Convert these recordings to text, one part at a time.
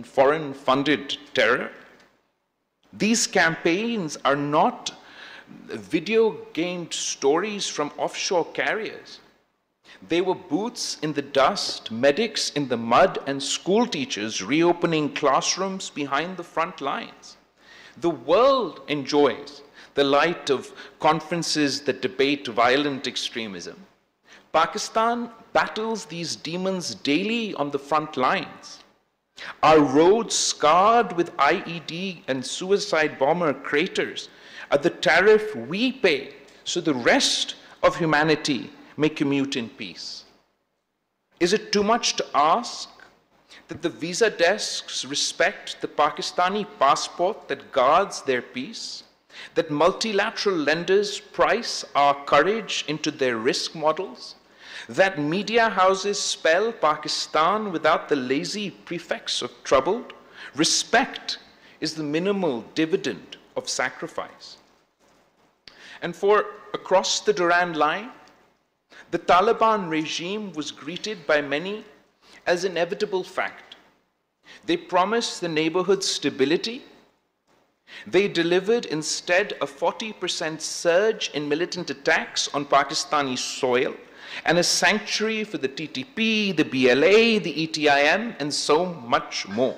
and foreign-funded terror. These campaigns are not video-gamed stories from offshore carriers. They were boots in the dust, medics in the mud, and school teachers reopening classrooms behind the front lines. The world enjoys the light of conferences that debate violent extremism. Pakistan battles these demons daily on the front lines. Our roads scarred with IED and suicide bomber craters are the tariff we pay so the rest of humanity may commute in peace. Is it too much to ask that the visa desks respect the Pakistani passport that guards their peace? That multilateral lenders price our courage into their risk models? That media houses spell Pakistan without the lazy prefix of troubled? Respect is the minimal dividend of sacrifice. And for across the Durand line, the Taliban regime was greeted by many as an inevitable fact. They promised the neighborhood stability. They delivered instead a 40% surge in militant attacks on Pakistani soil and a sanctuary for the TTP, the BLA, the ETIM, and so much more.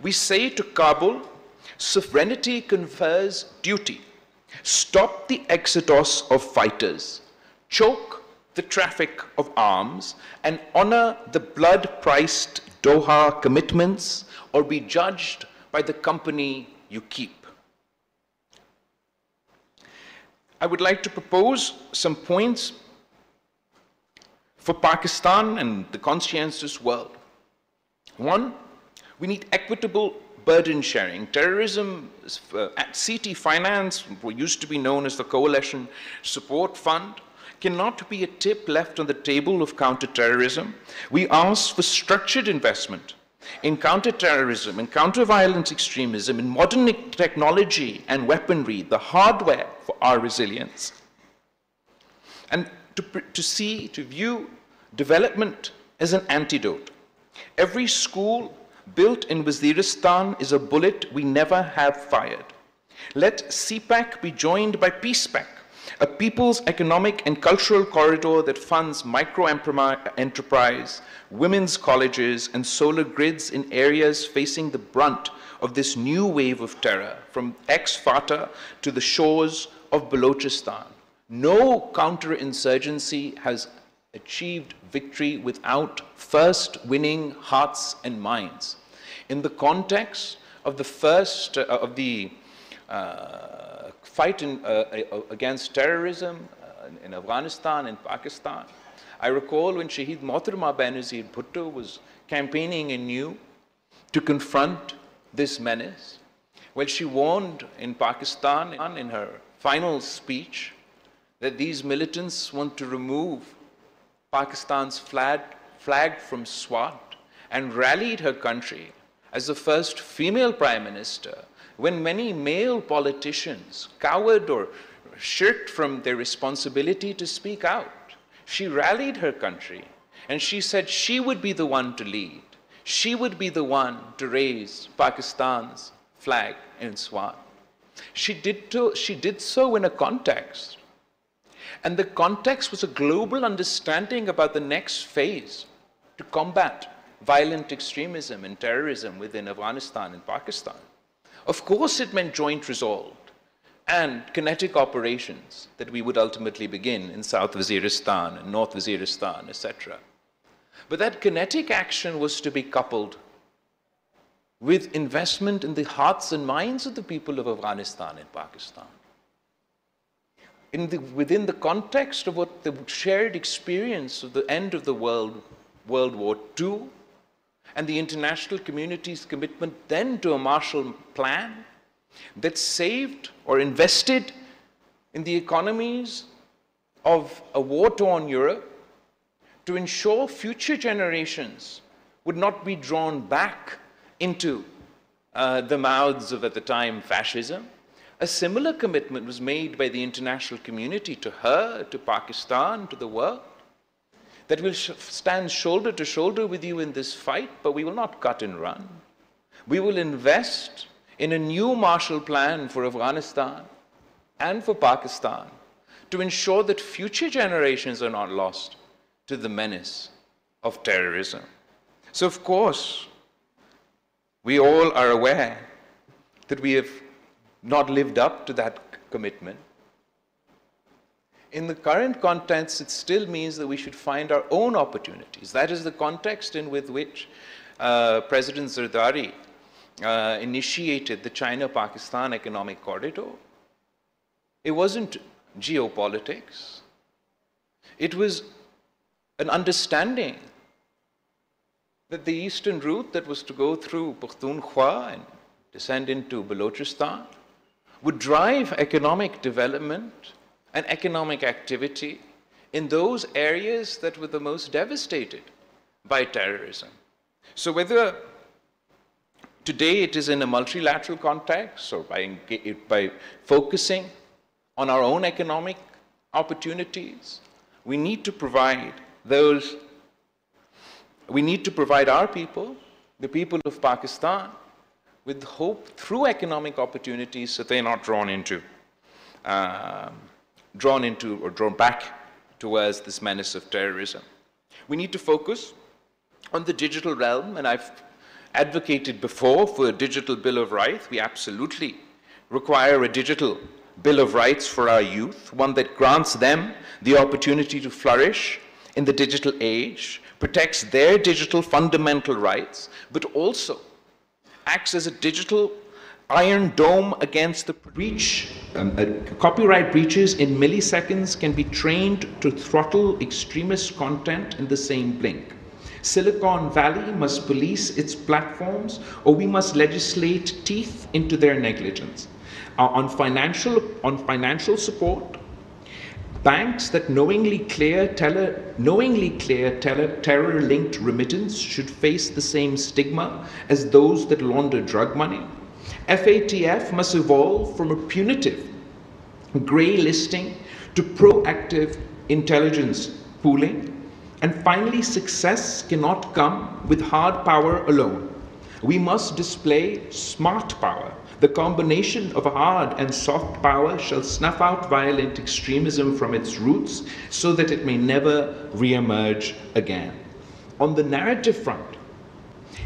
We say to Kabul, sovereignty confers duty. Stop the exodus of fighters. Choke the traffic of arms and honor the blood-priced Doha commitments or be judged by the company you keep. I would like to propose some points for Pakistan and the conscientious world. One, we need equitable burden sharing. Terrorism, at CT Finance, what used to be known as the Coalition Support Fund, cannot be a tip left on the table of counterterrorism. We ask for structured investment in counterterrorism, in counter-violent extremism, in modern technology and weaponry, the hardware for our resilience. And to view development as an antidote. Every school built in Waziristan is a bullet we never have fired. Let CPAC be joined by PeacePAC, a people's economic and cultural corridor that funds micro-enterprise, women's colleges, and solar grids in areas facing the brunt of this new wave of terror, from ex-Fata to the shores of Balochistan. No counterinsurgency has achieved victory without first winning hearts and minds. In the context of the fight against terrorism in Afghanistan and Pakistan, I recall when Shaheed Mohtarama Benazir Bhutto was campaigning anew to confront this menace. Well, she warned in Pakistan in her final speech that these militants want to remove Pakistan's flag from SWAT and rallied her country as the first female prime minister when many male politicians cowered or shirked from their responsibility to speak out. She rallied her country and she said she would be the one to lead. She would be the one to raise Pakistan's flag in SWAT. She did so in a context. And the context was a global understanding about the next phase to combat violent extremism and terrorism within Afghanistan and Pakistan. Of course, it meant joint resolve and kinetic operations that we would ultimately begin in South Waziristan and North Waziristan, etc. But that kinetic action was to be coupled with investment in the hearts and minds of the people of Afghanistan and Pakistan. Within the context of what the shared experience of the end of the World War II and the international community's commitment then to a Marshall Plan that saved or invested in the economies of a war-torn Europe to ensure future generations would not be drawn back into the mouths of, at the time, fascism. A similar commitment was made by the international community to her, to Pakistan, to the world, that we'll stand shoulder to shoulder with you in this fight, but we will not cut and run. We will invest in a new Marshall Plan for Afghanistan and for Pakistan to ensure that future generations are not lost to the menace of terrorism. So, of course, we all are aware that we have not lived up to that commitment. In the current context, it still means that we should find our own opportunities. That is the context in with which President Zardari initiated the China-Pakistan Economic Corridor. It wasn't geopolitics. It was an understanding that the eastern route that was to go through Pakhtunkhwa and descend into Balochistan would drive economic development and economic activity in those areas that were the most devastated by terrorism. So whether today it is in a multilateral context or by focusing on our own economic opportunities, we need to provide our people, the people of Pakistan, with hope through economic opportunities so they're not drawn back towards this menace of terrorism. We need to focus on the digital realm, and I've advocated before for a digital Bill of Rights. We absolutely require a digital Bill of Rights for our youth, one that grants them the opportunity to flourish in the digital age, protects their digital fundamental rights, but also acts as a digital iron dome against the breach. Copyright breaches in milliseconds can be trained to throttle extremist content in the same blink. Silicon Valley must police its platforms, or we must legislate teeth into their negligence. On financial support, banks that knowingly clear terror-linked remittance should face the same stigma as those that launder drug money. FATF must evolve from a punitive grey listing to proactive intelligence pooling. And finally, success cannot come with hard power alone. We must display smart power. The combination of hard and soft power shall snuff out violent extremism from its roots so that it may never re-emerge again. On the narrative front,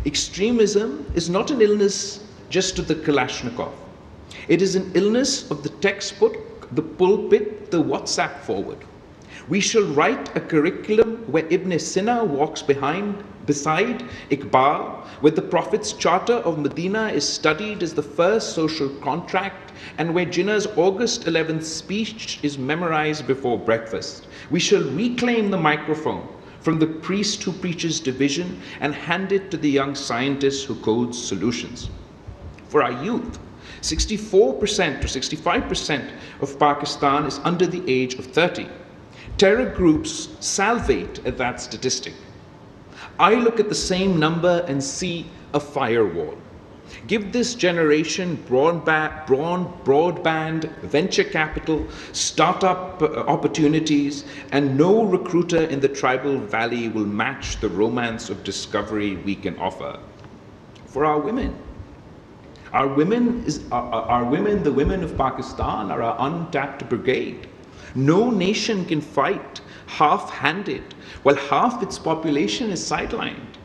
extremism is not an illness just of the Kalashnikov. It is an illness of the textbook, the pulpit, the WhatsApp forward. We shall write a curriculum where Ibn Sina walks beside Iqbal, where the Prophet's Charter of Medina is studied as the first social contract, and where Jinnah's August 11th speech is memorized before breakfast. We shall reclaim the microphone from the priest who preaches division and hand it to the young scientist who codes solutions. For our youth, 64% to 65% of Pakistan is under the age of 30. Terror groups salivate at that statistic. I look at the same number and see a firewall. Give this generation broadband, venture capital, startup opportunities, and no recruiter in the tribal valley will match the romance of discovery we can offer. For our women, the women of Pakistan, are our untapped brigade. No nation can fight half-handed while half its population is sidelined.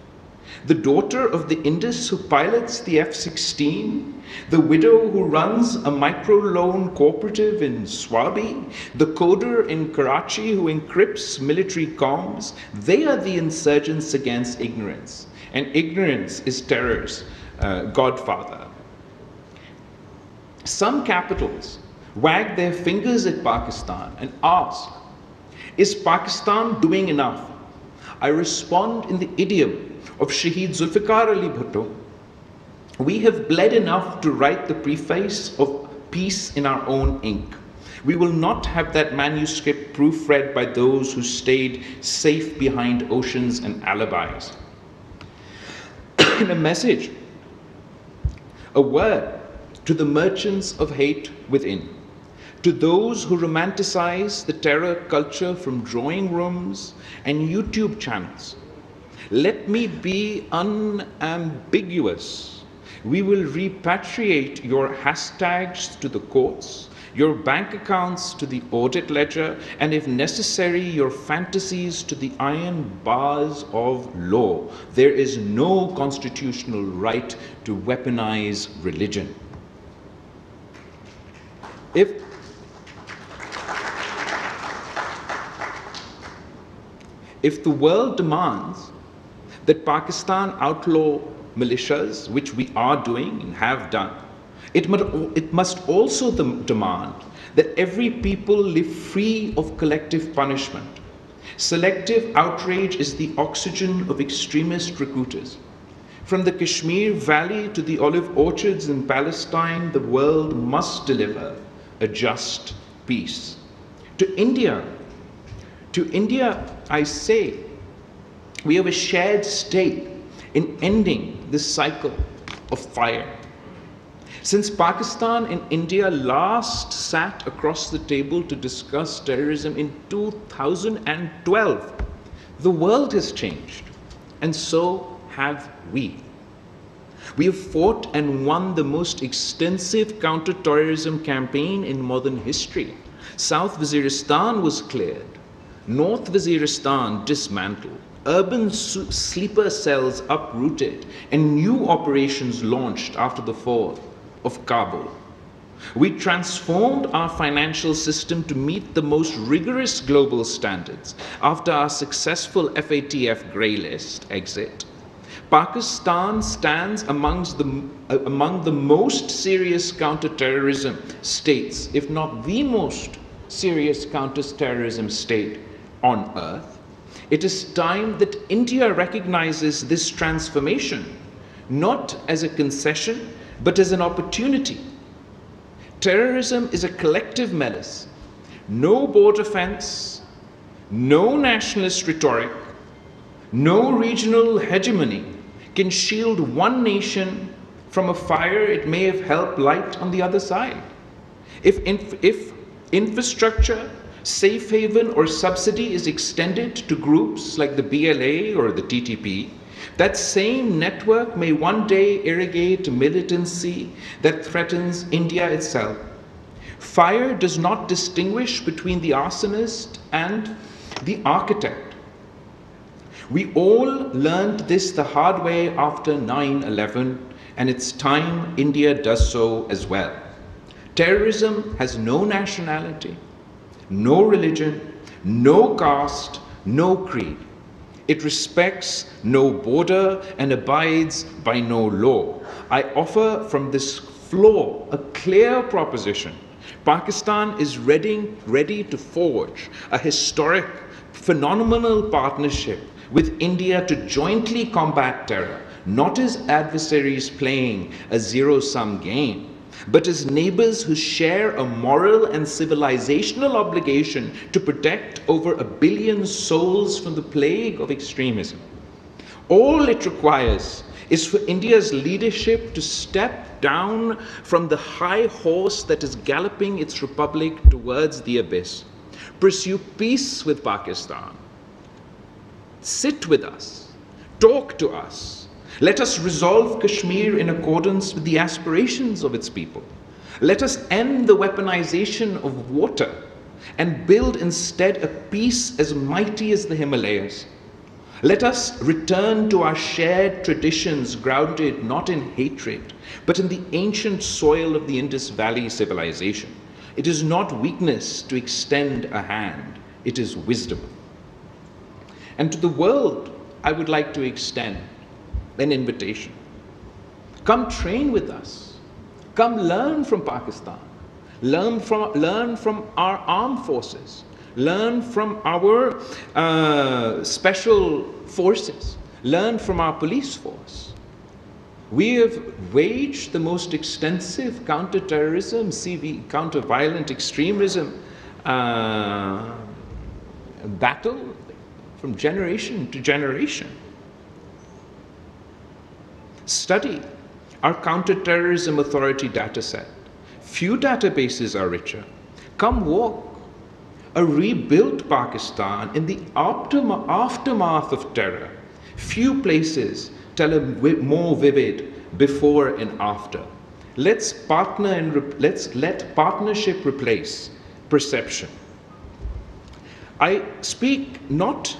The daughter of the Indus who pilots the F-16, the widow who runs a microloan cooperative in Swabi, the coder in Karachi who encrypts military comms, they are the insurgents against ignorance. And ignorance is terror's godfather. Some capitals wag their fingers at Pakistan and ask, is Pakistan doing enough? I respond in the idiom of Shaheed Zulfikar Ali Bhutto. We have bled enough to write the preface of peace in our own ink. We will not have that manuscript proofread by those who stayed safe behind oceans and alibis. In a message, a word to the merchants of hate within, to those who romanticize the terror culture from drawing rooms and YouTube channels. Let me be unambiguous. We will repatriate your hashtags to the courts, your bank accounts to the audit ledger, and if necessary, your fantasies to the iron bars of law. There is no constitutional right to weaponize religion. If the world demands that Pakistan outlaw militias, which we are doing and have done, it must also demand that every people live free of collective punishment. Selective outrage is the oxygen of extremist recruiters. From the Kashmir Valley to the olive orchards in Palestine, the world must deliver a just peace. To India, I say, we have a shared stake in ending this cycle of fire. Since Pakistan and India last sat across the table to discuss terrorism in 2012, the world has changed, and so have we. We have fought and won the most extensive counter-terrorism campaign in modern history. South Waziristan was cleared, North Waziristan dismantled, urban sleeper cells uprooted, and new operations launched after the fall of Kabul. We transformed our financial system to meet the most rigorous global standards after our successful FATF grey list exit. Pakistan stands among the most serious counter-terrorism states, if not the most serious counter-terrorism state on earth. It is time that India recognizes this transformation, not as a concession, but as an opportunity. Terrorism is a collective menace. No border fence, no nationalist rhetoric, no regional hegemony can shield one nation from a fire it may have helped light on the other side. If infrastructure, safe haven, or subsidy is extended to groups like the BLA or the TTP, that same network may one day irrigate militancy that threatens India itself. Fire does not distinguish between the arsonist and the architect. We all learned this the hard way after 9/11, and it's time India does so as well. Terrorism has no nationality, no religion, no caste, no creed. It respects no border and abides by no law. I offer from this floor a clear proposition. Pakistan is ready to forge a historic, phenomenal partnership with India to jointly combat terror, not as adversaries playing a zero-sum game, but as neighbors who share a moral and civilizational obligation to protect over 1 billion souls from the plague of extremism. All it requires is for India's leadership to step down from the high horse that is galloping its republic towards the abyss. Pursue peace with Pakistan. Sit with us. Talk to us. Let us resolve Kashmir in accordance with the aspirations of its people. Let us end the weaponization of water and build instead a peace as mighty as the Himalayas. Let us return to our shared traditions grounded not in hatred, but in the ancient soil of the Indus Valley civilization. It is not weakness to extend a hand, it is wisdom. And to the world, I would like to extend an invitation. Come train with us. Come learn from Pakistan. Learn from our armed forces. Learn from our special forces. Learn from our police force. We have waged the most extensive counter-terrorism, counter-violent extremism battle from generation to generation. Study our counter-terrorism authority dataset. Few databases are richer. Come walk a rebuilt Pakistan in the aftermath of terror. Few places tell a more vivid before and after. Let's partner and let's let partnership replace perception. I speak not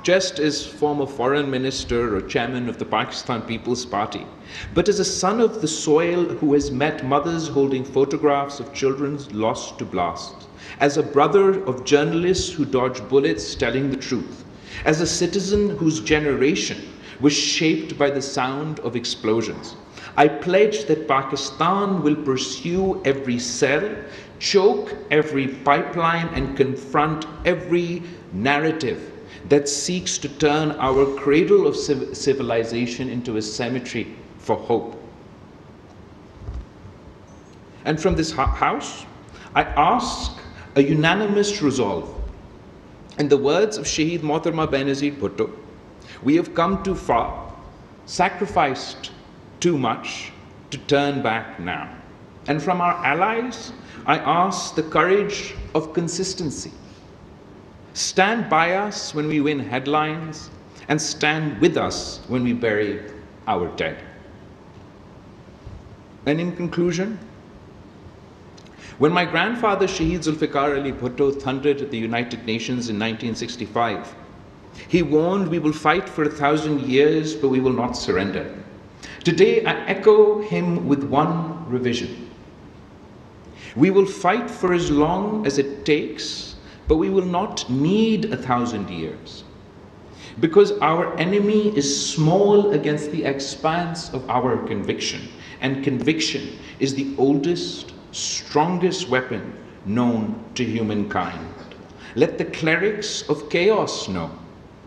just as former foreign minister or chairman of the Pakistan People's Party, but as a son of the soil who has met mothers holding photographs of children lost to blasts, as a brother of journalists who dodge bullets telling the truth, as a citizen whose generation was shaped by the sound of explosions. I pledge that Pakistan will pursue every cell, choke every pipeline, and confront every narrative that seeks to turn our cradle of civilization into a cemetery for hope. And from this house, I ask a unanimous resolve. In the words of Shaheed Mohtarma Benazir Bhutto, we have come too far, sacrificed too much to turn back now. And from our allies, I ask the courage of consistency. Stand by us when we win headlines, and stand with us when we bury our dead. And in conclusion, when my grandfather Shaheed Zulfikar Ali Bhutto thundered at the United Nations in 1965, he warned, "We will fight for 1,000 years, but we will not surrender." Today, I echo him with one revision. We will fight for as long as it takes, but we will not need 1,000 years. Because our enemy is small against the expanse of our conviction, and conviction is the oldest, strongest weapon known to humankind. Let the clerics of chaos know.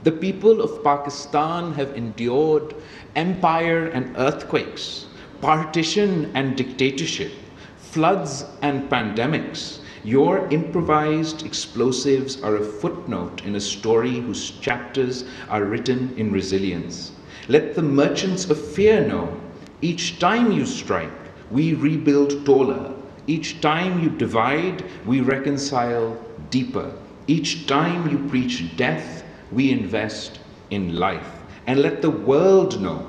The people of Pakistan have endured empire and earthquakes, partition and dictatorship, floods and pandemics. Your improvised explosives are a footnote in a story whose chapters are written in resilience. Let the merchants of fear know, each time you strike, we rebuild taller. Each time you divide, we reconcile deeper. Each time you preach death, we invest in life. And let the world know,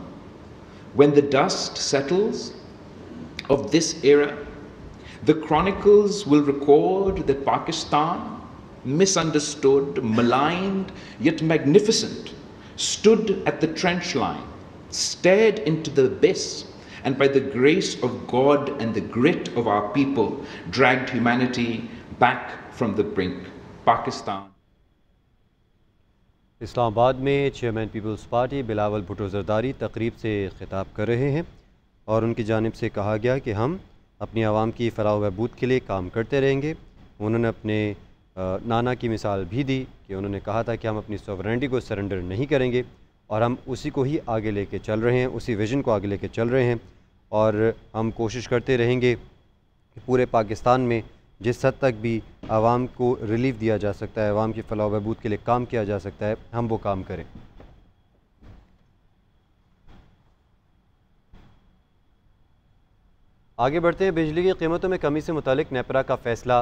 when the dust settles of this era, the chronicles will record that Pakistan, misunderstood, maligned, yet magnificent, stood at the trench line, stared into the abyss, and by the grace of God and the grit of our people, dragged humanity back from the brink. Pakistan. Islamabad में chairman people's party Bilawal Bhutto Zardari तकरीब से ख़िताब कर रहे हैं और उनकी जानिब से कहा गया कि हम अपनी आवाम की फ़लाह व बहबूद के लिए काम करते रहेंगे। उन्होंने अपने नाना की मिसाल भी दी कि उन्होंने कहा था कि हम अपनी सॉवरेनिटी को सरेंडर नहीं करेंगे और हम उसी को ही आगे लेके चल रहे हैं, उसी विज़न को आगे लेके चल रहे हैं और हम कोशिश करते रहेंगे कि पूरे पाकिस्तान में जिस हद तक भी आवाम को रिलीफ दिया जा सकता है, आवाम की फ़लाह व बहबूद के लिए काम किया जा सकता है, हम वो काम करें। आगे बढ़ते हैं। बिजली की कीमतों में कमी से मुतालिक नेपरा का फ़ैसला